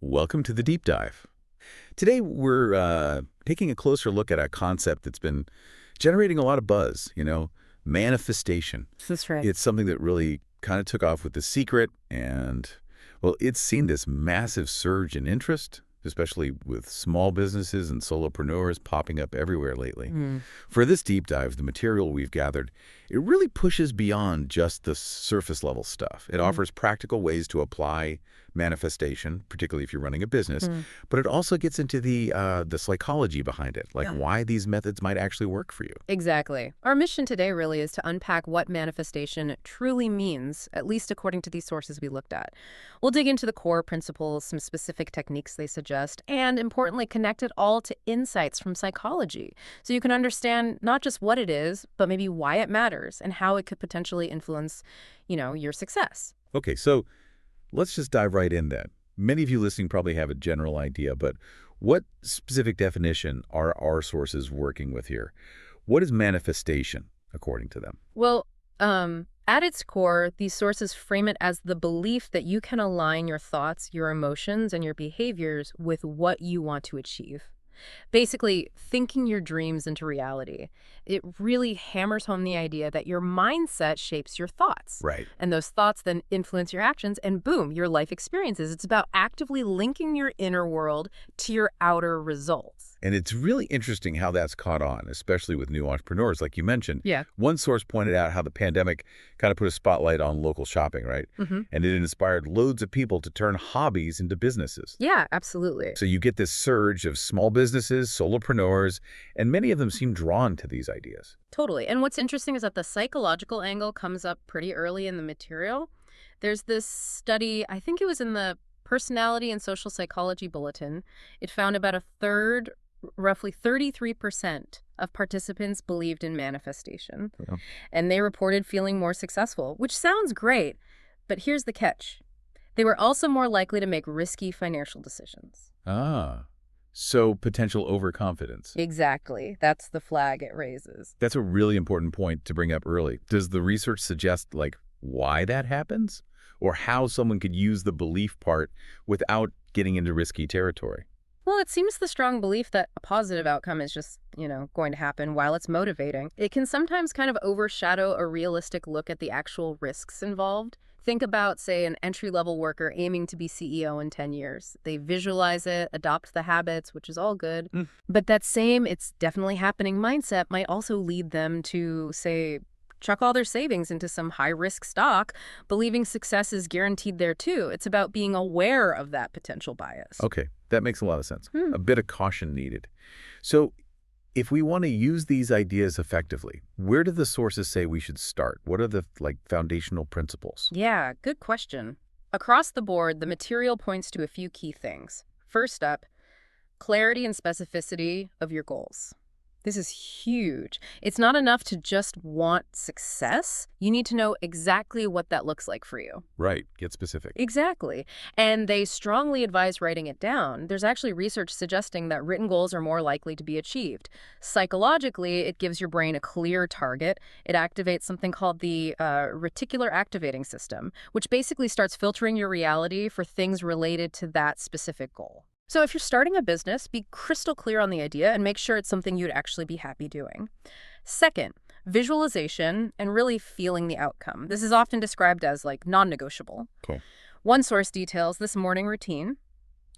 Welcome to the Deep Dive. Today we're taking a closer look at a concept that's been generating a lot of buzz, manifestation. That's right. It's something that really kind of took off with The Secret and, well, it's seen this massive surge in interest, especially with small businesses and solopreneurs popping up everywhere lately. For this deep dive, the material we've gathered, it really pushes beyond just the surface level stuff. It offers practical ways to apply manifestation, particularly if you're running a business, but it also gets into the psychology behind it, like why these methods might actually work for you. Exactly. Our mission today really is to unpack what manifestation truly means, at least according to these sources we looked at. We'll dig into the core principles, some specific techniques they suggest, and importantly, connect it all to insights from psychology, so you can understand not just what it is, but maybe why it matters and how it could potentially influence, your success. Okay, so let's just dive right in then. Many of you listening probably have a general idea, but what specific definition are our sources working with here? What is manifestation, according to them? Well, at its core, these sources frame it as the belief that you can align your thoughts, your emotions, and your behaviors with what you want to achieve. Basically, thinking your dreams into reality. It really hammers home the idea that your mindset shapes your thoughts. Right. And those thoughts then influence your actions and boom, your life experiences. It's about actively linking your inner world to your outer results. And it's really interesting how that's caught on, especially with new entrepreneurs, like you mentioned. Yeah. One source pointed out how the pandemic kind of put a spotlight on local shopping, right? And it inspired loads of people to turn hobbies into businesses. Yeah, absolutely. So you get this surge of small businesses, solopreneurs, and many of them seem drawn to these ideas. Totally. And what's interesting is that the psychological angle comes up pretty early in the material. There's this study, I think it was in the Personality and Social Psychology Bulletin. It found about a third, roughly 33% of participants believed in manifestation. Yeah. And they reported feeling more successful, which sounds great. But here's the catch. They were also more likely to make risky financial decisions. So potential overconfidence. Exactly. That's the flag it raises. That's a really important point to bring up early. Does the research suggest, why that happens? Or how someone could use the belief part without getting into risky territory? Well, it seems the strong belief that a positive outcome is just, going to happen while it's motivating. It can sometimes kind of overshadow a realistic look at the actual risks involved. Think about, say, an entry-level worker aiming to be CEO in 10 years. They visualize it, adopt the habits, which is all good. But that same "it's definitely happening" mindset might also lead them to, say, chuck all their savings into some high-risk stock, believing success is guaranteed there too. It's about being aware of that potential bias. Okay, that makes a lot of sense. A bit of caution needed. So if we want to use these ideas effectively, where do the sources say we should start? What are the foundational principles? Yeah, good question. Across the board, the material points to a few key things. First up, clarity and specificity of your goals. This is huge. It's not enough to just want success. You need to know exactly what that looks like for you. Right. Get specific. Exactly. And they strongly advise writing it down. There's actually research suggesting that written goals are more likely to be achieved. Psychologically, it gives your brain a clear target. It activates something called the reticular activating system, which basically starts filtering your reality for things related to that specific goal. So if you're starting a business, be crystal clear on the idea and make sure it's something you'd actually be happy doing. Second, visualization and really feeling the outcome. This is often described as non-negotiable. Cool. One source details this morning routine.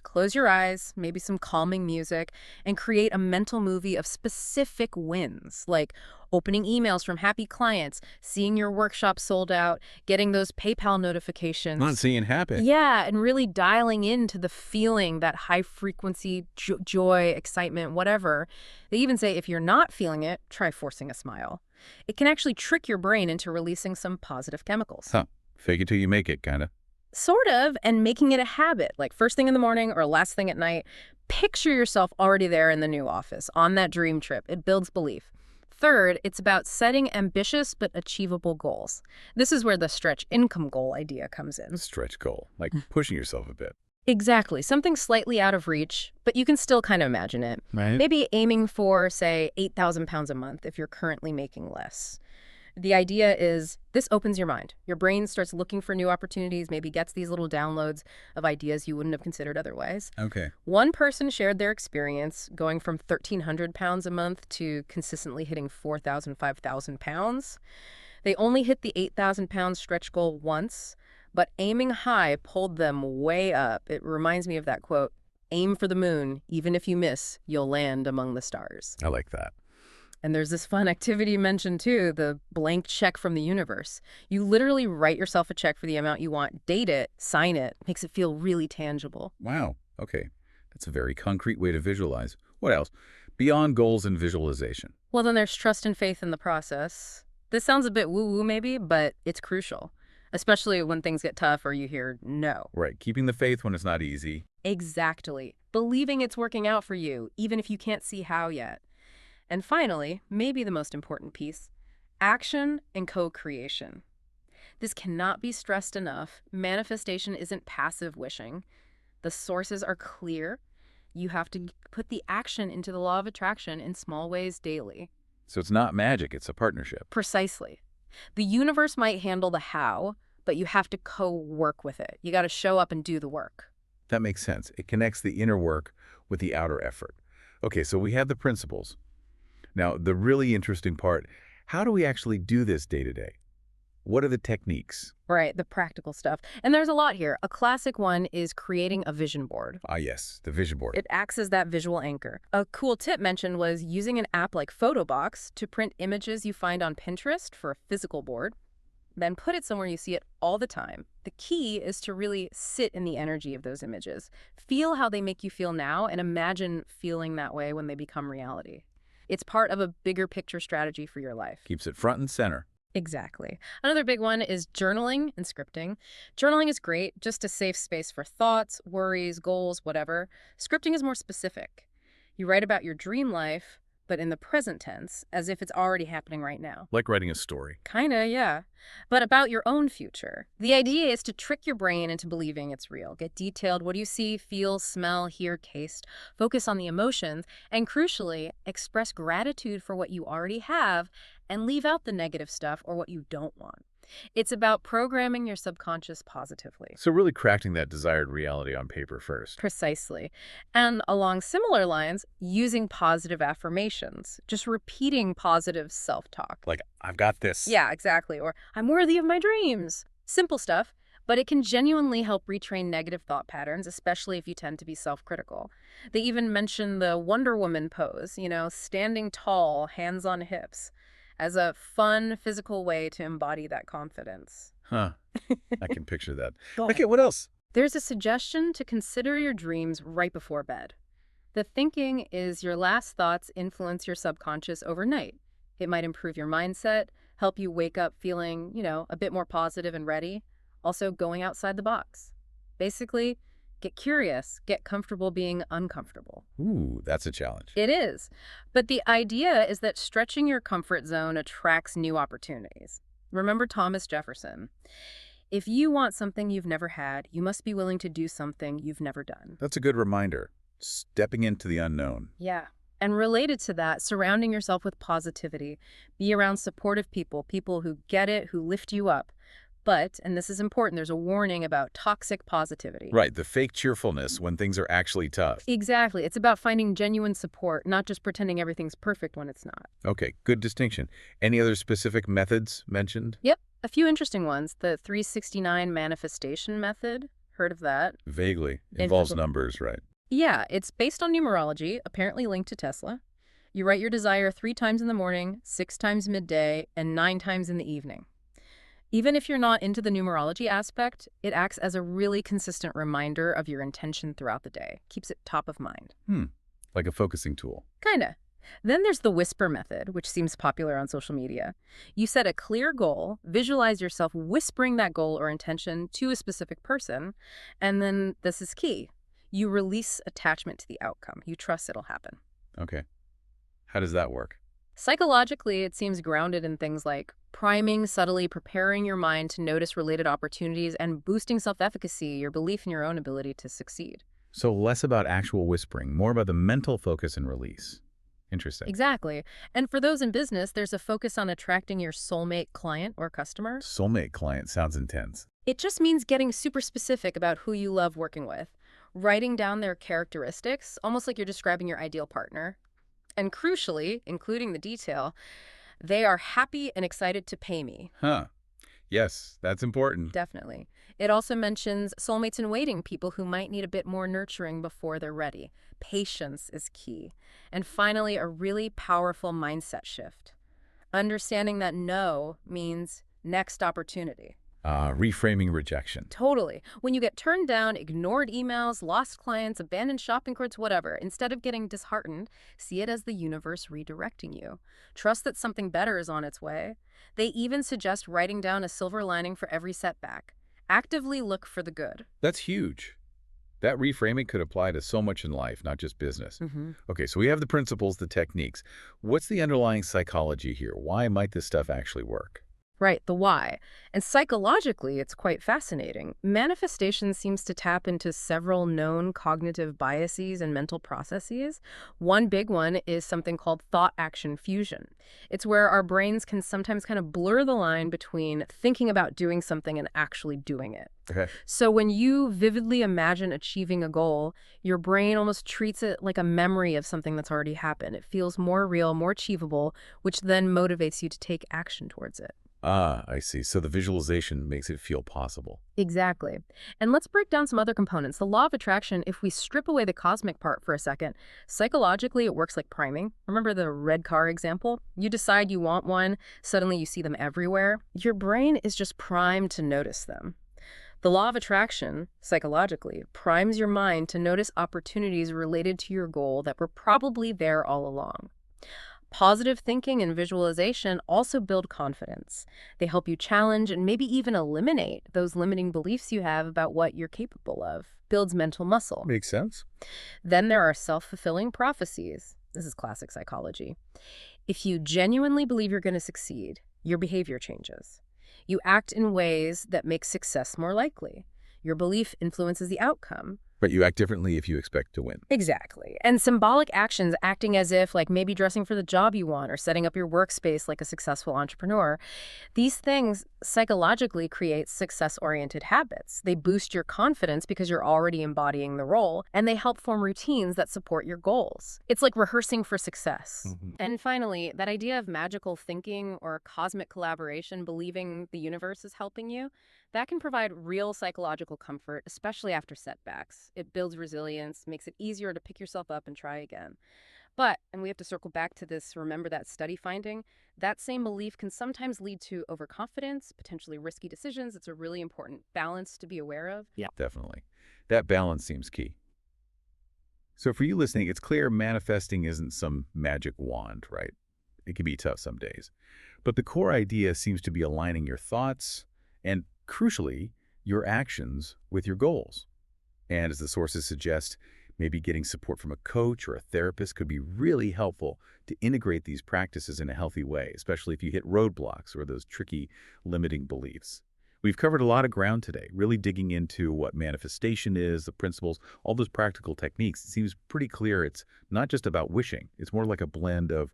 Close your eyes, maybe some calming music, and create a mental movie of specific wins, like opening emails from happy clients, seeing your workshop sold out, getting those PayPal notifications. Not seeing happen. Yeah, and really dialing into the feeling, that high-frequency joy, excitement, whatever. They even say if you're not feeling it, try forcing a smile. It can actually trick your brain into releasing some positive chemicals. Fake it till you make it, kind of. Sort of, and making it a habit, like first thing in the morning or last thing at night. Picture yourself already there in the new office, on that dream trip. It builds belief. Third, it's about setting ambitious but achievable goals. This is where the stretch income goal idea comes in. Stretch goal, like pushing yourself a bit. Exactly. Something slightly out of reach, but you can still kind of imagine it. Right. Maybe aiming for, say, 8,000 pounds a month if you're currently making less. The idea is this opens your mind. Your brain starts looking for new opportunities, maybe gets these little downloads of ideas you wouldn't have considered otherwise. Okay. One person shared their experience going from 1,300 pounds a month to consistently hitting 4,000, 5,000 pounds. They only hit the 8,000-pound stretch goal once, but aiming high pulled them way up. It reminds me of that quote, "Aim for the moon. Even if you miss, you'll land among the stars." I like that. And there's this fun activity mentioned too, the blank check from the universe. You literally write yourself a check for the amount you want, date it, sign it, makes it feel really tangible. Wow. Okay. That's a very concrete way to visualize. What else? Beyond goals and visualization. Well, then there's trust and faith in the process. This sounds a bit woo-woo maybe, but it's crucial, especially when things get tough or you hear no. Right. Keeping the faith when it's not easy. Exactly. Believing it's working out for you, even if you can't see how yet. And finally, maybe the most important piece, action and co-creation. This cannot be stressed enough. Manifestation isn't passive wishing. The sources are clear. You have to put the action into the law of attraction in small ways daily. So it's not magic, it's a partnership. Precisely. The universe might handle the how, but you have to co-work with it. You got to show up and do the work. That makes sense. It connects the inner work with the outer effort. Okay, so we have the principles. Now, the really interesting part, how do we actually do this day to day? What are the techniques? Right, the practical stuff. And there's a lot here. A classic one is creating a vision board. Ah, yes, the vision board. It acts as that visual anchor. A cool tip mentioned was using an app like Photobox to print images you find on Pinterest for a physical board, then put it somewhere you see it all the time. The key is to really sit in the energy of those images. Feel how they make you feel now and imagine feeling that way when they become reality. It's part of a bigger picture strategy for your life. Keeps it front and center. Exactly. Another big one is journaling and scripting. Journaling is great, just a safe space for thoughts, worries, goals, whatever. Scripting is more specific. You write about your dream life, but in the present tense, as if it's already happening right now. Like writing a story. Kinda, yeah. But about your own future. The idea is to trick your brain into believing it's real. Get detailed. What do you see, feel, smell, hear, taste? Focus on the emotions. And crucially, express gratitude for what you already have and leave out the negative stuff or what you don't want. It's about programming your subconscious positively. So really crafting that desired reality on paper first. Precisely. And along similar lines, using positive affirmations, just repeating positive self-talk. Like, I've got this. Yeah, exactly. Or, I'm worthy of my dreams. Simple stuff, but it can genuinely help retrain negative thought patterns, especially if you tend to be self-critical. They even mention the Wonder Woman pose, standing tall, hands on hips, as a fun physical way to embody that confidence. Huh. I can picture that. Go Okay, what else? There's a suggestion to consider your dreams right before bed. The thinking is your last thoughts influence your subconscious overnight. It might improve your mindset, help you wake up feeling, a bit more positive and ready. Also, going outside the box. Basically, get curious, get comfortable being uncomfortable. Ooh, that's a challenge. It is. But the idea is that stretching your comfort zone attracts new opportunities. Remember Thomas Jefferson. If you want something you've never had, you must be willing to do something you've never done. That's a good reminder. Stepping into the unknown. Yeah. And related to that, surrounding yourself with positivity. Be around supportive people, people who get it, who lift you up. But, and this is important, there's a warning about toxic positivity. Right, the fake cheerfulness when things are actually tough. Exactly. It's about finding genuine support, not just pretending everything's perfect when it's not. Okay, good distinction. Any other specific methods mentioned? Yep. A few interesting ones. The 369 manifestation method. Heard of that? Vaguely. Involves numbers, right? Yeah, it's based on numerology, apparently linked to Tesla. You write your desire 3 times in the morning, 6 times midday, and 9 times in the evening. Even if you're not into the numerology aspect, it acts as a really consistent reminder of your intention throughout the day. Keeps it top of mind. Like a focusing tool. Kinda. Then there's the whisper method, which seems popular on social media. You set a clear goal, visualize yourself whispering that goal or intention to a specific person, and then this is key. You release attachment to the outcome. You trust it'll happen. Okay. How does that work? Psychologically, it seems grounded in things like priming, subtly preparing your mind to notice related opportunities, and boosting self-efficacy, your belief in your own ability to succeed. So less about actual whispering, more about the mental focus and release. Interesting. Exactly. And for those in business, there's a focus on attracting your soulmate client or customer. Soulmate client sounds intense. It just means getting super specific about who you love working with, writing down their characteristics, almost like you're describing your ideal partner. And crucially, including the detail, they are happy and excited to pay me. Huh. Yes, that's important. Definitely. It also mentions soulmates in waiting, people who might need a bit more nurturing before they're ready. Patience is key. And finally, a really powerful mindset shift. Understanding that no means next opportunity. Reframing rejection. Totally. When you get turned down, ignored emails, lost clients, abandoned shopping carts, whatever, instead of getting disheartened, see it as the universe redirecting you. Trust that something better is on its way. They even suggest writing down a silver lining for every setback. Actively look for the good. That's huge. That reframing could apply to so much in life, not just business. Mm-hmm. Okay, so we have the principles, the techniques. What's the underlying psychology here? Why might this stuff actually work? Right, the why. And psychologically, it's quite fascinating. Manifestation seems to tap into several known cognitive biases and mental processes. One big one is something called thought-action fusion. It's where our brains can sometimes kind of blur the line between thinking about doing something and actually doing it. Okay. So when you vividly imagine achieving a goal, your brain almost treats it like a memory of something that's already happened. It feels more real, more achievable, which then motivates you to take action towards it. I see. So the visualization makes it feel possible. Exactly. And let's break down some other components. The law of attraction, if we strip away the cosmic part for a second, psychologically it works like priming. Remember the red car example? You decide you want one, suddenly you see them everywhere. Your brain is just primed to notice them. The law of attraction, psychologically, primes your mind to notice opportunities related to your goal that were probably there all along. Positive thinking and visualization also build confidence. They help you challenge and maybe even eliminate those limiting beliefs you have about what you're capable of. Builds mental muscle. Makes sense. Then there are self-fulfilling prophecies. This is classic psychology. If you genuinely believe you're going to succeed, your behavior changes. You act in ways that make success more likely. Your belief influences the outcome. But you act differently if you expect to win. Exactly. And symbolic actions, acting as if, like maybe dressing for the job you want or setting up your workspace like a successful entrepreneur, these things psychologically create success-oriented habits. They boost your confidence because you're already embodying the role, and they help form routines that support your goals. It's like rehearsing for success. Mm-hmm. And finally, that idea of magical thinking or cosmic collaboration, believing the universe is helping you, that can provide real psychological comfort, especially after setbacks. It builds resilience, makes it easier to pick yourself up and try again. But, and we have to circle back to this, remember that study finding, that same belief can sometimes lead to overconfidence, potentially risky decisions. It's a really important balance to be aware of. Yeah. Definitely. That balance seems key. So for you listening, it's clear manifesting isn't some magic wand, right? It can be tough some days. But the core idea seems to be aligning your thoughts and, crucially, your actions with your goals. And as the sources suggest, maybe getting support from a coach or a therapist could be really helpful to integrate these practices in a healthy way, especially if you hit roadblocks or those tricky limiting beliefs. We've covered a lot of ground today, really digging into what manifestation is, the principles, all those practical techniques. It seems pretty clear it's not just about wishing. It's more like a blend of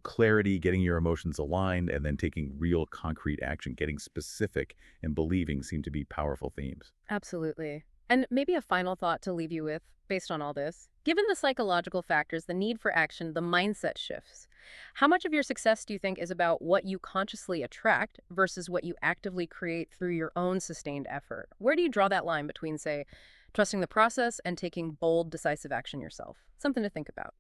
clarity, getting your emotions aligned, and then taking real concrete action, getting specific and believing seem to be powerful themes. Absolutely. And maybe a final thought to leave you with, based on all this. Given the psychological factors, the need for action, the mindset shifts, how much of your success do you think is about what you consciously attract versus what you actively create through your own sustained effort? Where do you draw that line between, say, trusting the process and taking bold, decisive action yourself? Something to think about.